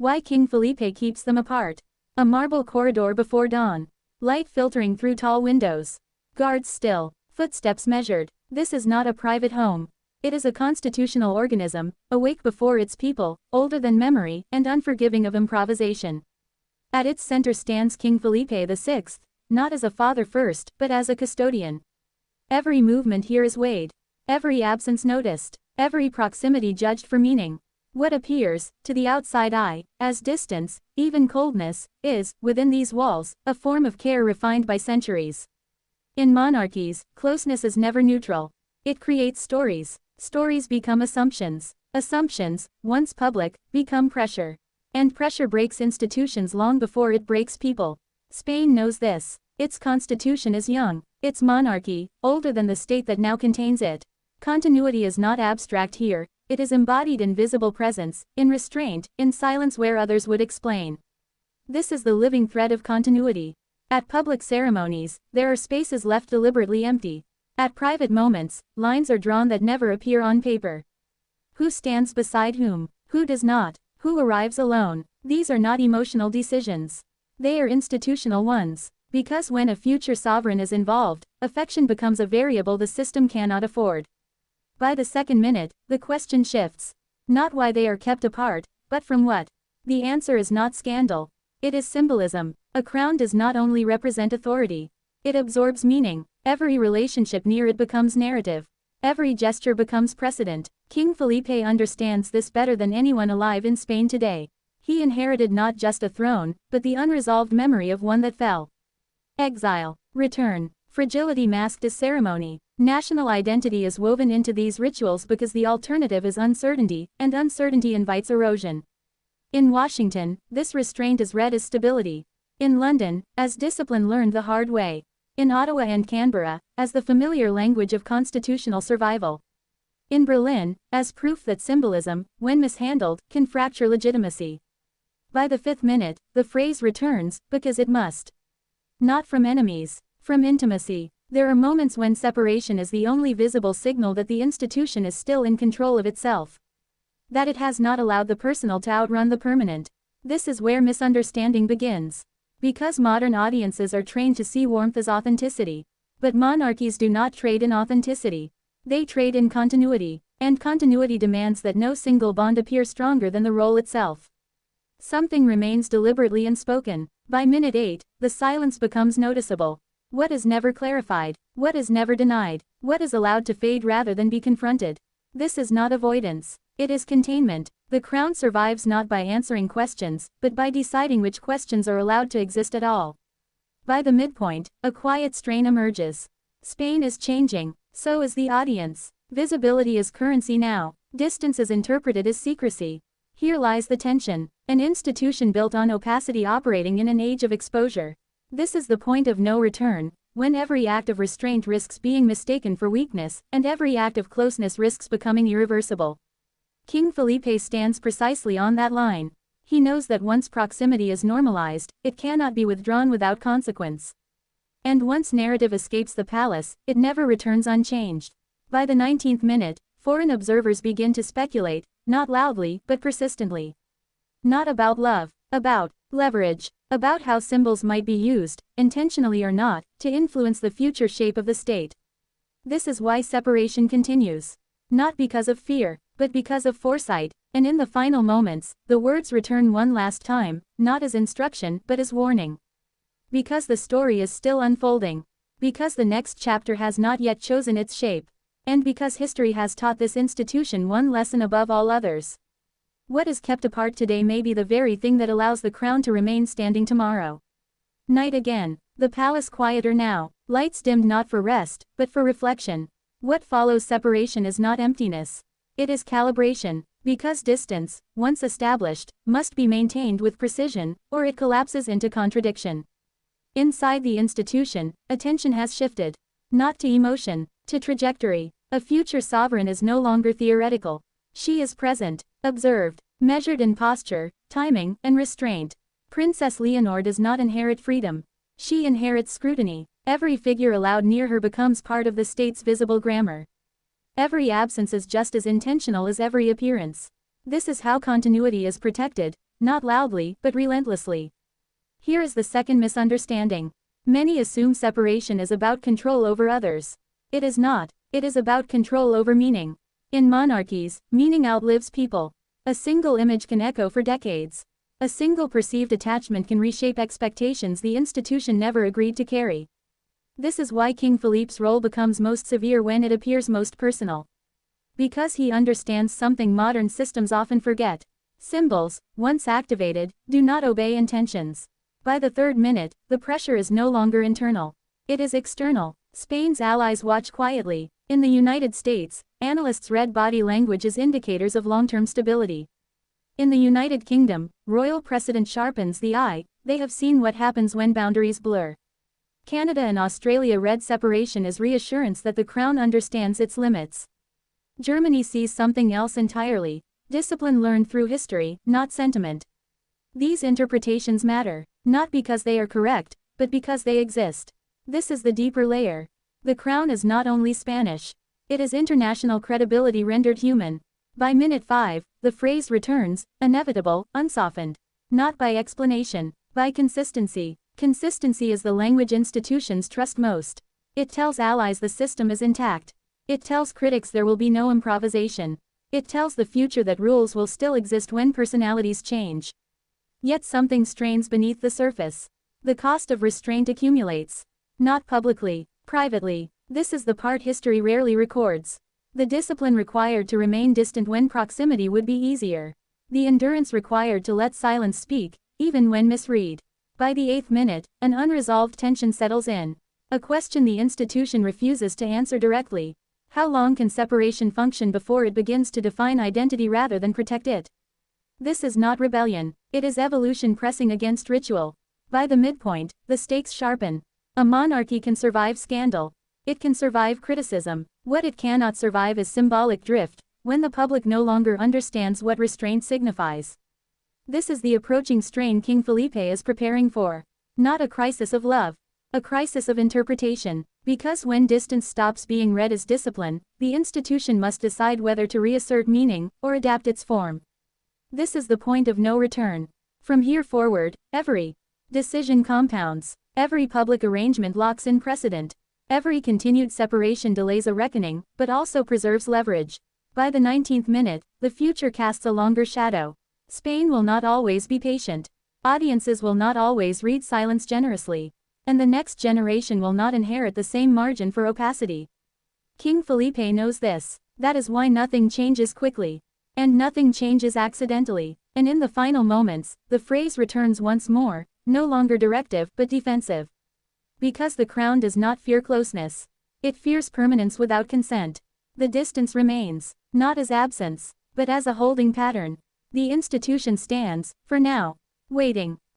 Why King Felipe keeps them apart. A marble corridor before dawn. Light filtering through tall windows. Guards still. Footsteps measured. This is not a private home. It is a constitutional organism, awake before its people, older than memory, and unforgiving of improvisation. At its center stands King Felipe VI, not as a father first, but as a custodian. Every movement here is weighed. Every absence noticed. Every proximity judged for meaning. What appears, to the outside eye, as distance, even coldness, is, within these walls, a form of care refined by centuries. In monarchies, closeness is never neutral. It creates stories. Stories become assumptions. Assumptions, once public, become pressure. And pressure breaks institutions long before it breaks people. Spain knows this. Its constitution is young. Its monarchy, older than the state that now contains it. Continuity is not abstract here. It is embodied in visible presence, in restraint, in silence where others would explain. This is the living thread of continuity. At public ceremonies, there are spaces left deliberately empty. At private moments, lines are drawn that never appear on paper. Who stands beside whom? Who does not? Who arrives alone? These are not emotional decisions. They are institutional ones. Because when a future sovereign is involved, affection becomes a variable the system cannot afford. By the second minute, the question shifts. Not why they are kept apart, but from what? The answer is not scandal. It is symbolism. A crown does not only represent authority. It absorbs meaning. Every relationship near it becomes narrative. Every gesture becomes precedent. King Felipe understands this better than anyone alive in Spain today. He inherited not just a throne, but the unresolved memory of one that fell. Exile. Return. Fragility masked as ceremony. National identity is woven into these rituals because the alternative is uncertainty, and uncertainty invites erosion. In Washington, this restraint is read as stability. In London, as discipline learned the hard way. In Ottawa and Canberra, as the familiar language of constitutional survival. In Berlin, as proof that symbolism, when mishandled, can fracture legitimacy. By the fifth minute, the phrase returns, because it must. Not from enemies, from intimacy. There are moments when separation is the only visible signal that the institution is still in control of itself. That it has not allowed the personal to outrun the permanent. This is where misunderstanding begins. Because modern audiences are trained to see warmth as authenticity. But monarchies do not trade in authenticity. They trade in continuity. And continuity demands that no single bond appear stronger than the role itself. Something remains deliberately unspoken. By minute 8, the silence becomes noticeable. What is never clarified? What is never denied? What is allowed to fade rather than be confronted? This is not avoidance. It is containment. The crown survives not by answering questions, but by deciding which questions are allowed to exist at all. By the midpoint, a quiet strain emerges. Spain is changing. So is the audience. Visibility is currency now. Distance is interpreted as secrecy. Here lies the tension. An institution built on opacity operating in an age of exposure. This is the point of no return, when every act of restraint risks being mistaken for weakness, and every act of closeness risks becoming irreversible. King Felipe stands precisely on that line. He knows that once proximity is normalized, it cannot be withdrawn without consequence. And once narrative escapes the palace, it never returns unchanged. By the 19th minute, foreign observers begin to speculate, not loudly, but persistently. Not about love, about leverage, about how symbols might be used, intentionally or not, to influence the future shape of the state. This is why separation continues. Not because of fear, but because of foresight, and in the final moments, the words return one last time, not as instruction, but as warning. Because the story is still unfolding. Because the next chapter has not yet chosen its shape. And because history has taught this institution one lesson above all others. What is kept apart today may be the very thing that allows the crown to remain standing tomorrow. Night again. The palace quieter now. Lights dimmed not for rest, but for reflection. What follows separation is not emptiness. It is calibration. Because distance, once established, must be maintained with precision, or it collapses into contradiction. Inside the institution, attention has shifted. Not to emotion, to trajectory. A future sovereign is no longer theoretical. She is present, observed, measured in posture, timing, and restraint. Princess Leonor does not inherit freedom. She inherits scrutiny. Every figure allowed near her becomes part of the state's visible grammar. Every absence is just as intentional as every appearance. This is how continuity is protected, not loudly, but relentlessly. Here is the second misunderstanding. Many assume separation is about control over others. It is not. It is about control over meaning. In monarchies, meaning outlives people. A single image can echo for decades. A single perceived attachment can reshape expectations the institution never agreed to carry. This is why King Philippe's role becomes most severe when it appears most personal. Because he understands something modern systems often forget. Symbols, once activated, do not obey intentions. By the third minute, the pressure is no longer internal. It is external. Spain's allies watch quietly. In the United States, analysts read body language as indicators of long-term stability. In the United Kingdom, royal precedent sharpens the eye. They have seen what happens when boundaries blur. Canada and Australia read separation as reassurance that the crown understands its limits. Germany sees something else entirely. Discipline learned through history, not sentiment. These interpretations matter, not because they are correct, but because they exist. This is the deeper layer. The crown is not only Spanish. It is international credibility rendered human. By minute 5, the phrase returns, inevitable, unsoftened. Not by explanation, by consistency. Consistency is the language institutions trust most. It tells allies the system is intact. It tells critics there will be no improvisation. It tells the future that rules will still exist when personalities change. Yet something strains beneath the surface. The cost of restraint accumulates. Not publicly, privately. This is the part history rarely records. The discipline required to remain distant when proximity would be easier. The endurance required to let silence speak, even when misread. By the 8th minute, an unresolved tension settles in. A question the institution refuses to answer directly. How long can separation function before it begins to define identity rather than protect it? This is not rebellion. It is evolution pressing against ritual. By the midpoint, the stakes sharpen. A monarchy can survive scandal. It can survive criticism. What it cannot survive is symbolic drift, when the public no longer understands what restraint signifies. This is the approaching strain King Felipe is preparing for. Not a crisis of love. A crisis of interpretation. Because when distance stops being read as discipline, the institution must decide whether to reassert meaning, or adapt its form. This is the point of no return. From here forward, every decision compounds. Every public arrangement locks in precedent. Every continued separation delays a reckoning, but also preserves leverage. By the 19th minute, the future casts a longer shadow. Spain will not always be patient. Audiences will not always read silence generously. And the next generation will not inherit the same margin for opacity. King Felipe knows this. That is why nothing changes quickly. And nothing changes accidentally. And in the final moments, the phrase returns once more, no longer directive but defensive. Because the crown does not fear closeness. It fears permanence without consent. The distance remains, not as absence, but as a holding pattern. The institution stands, for now, waiting.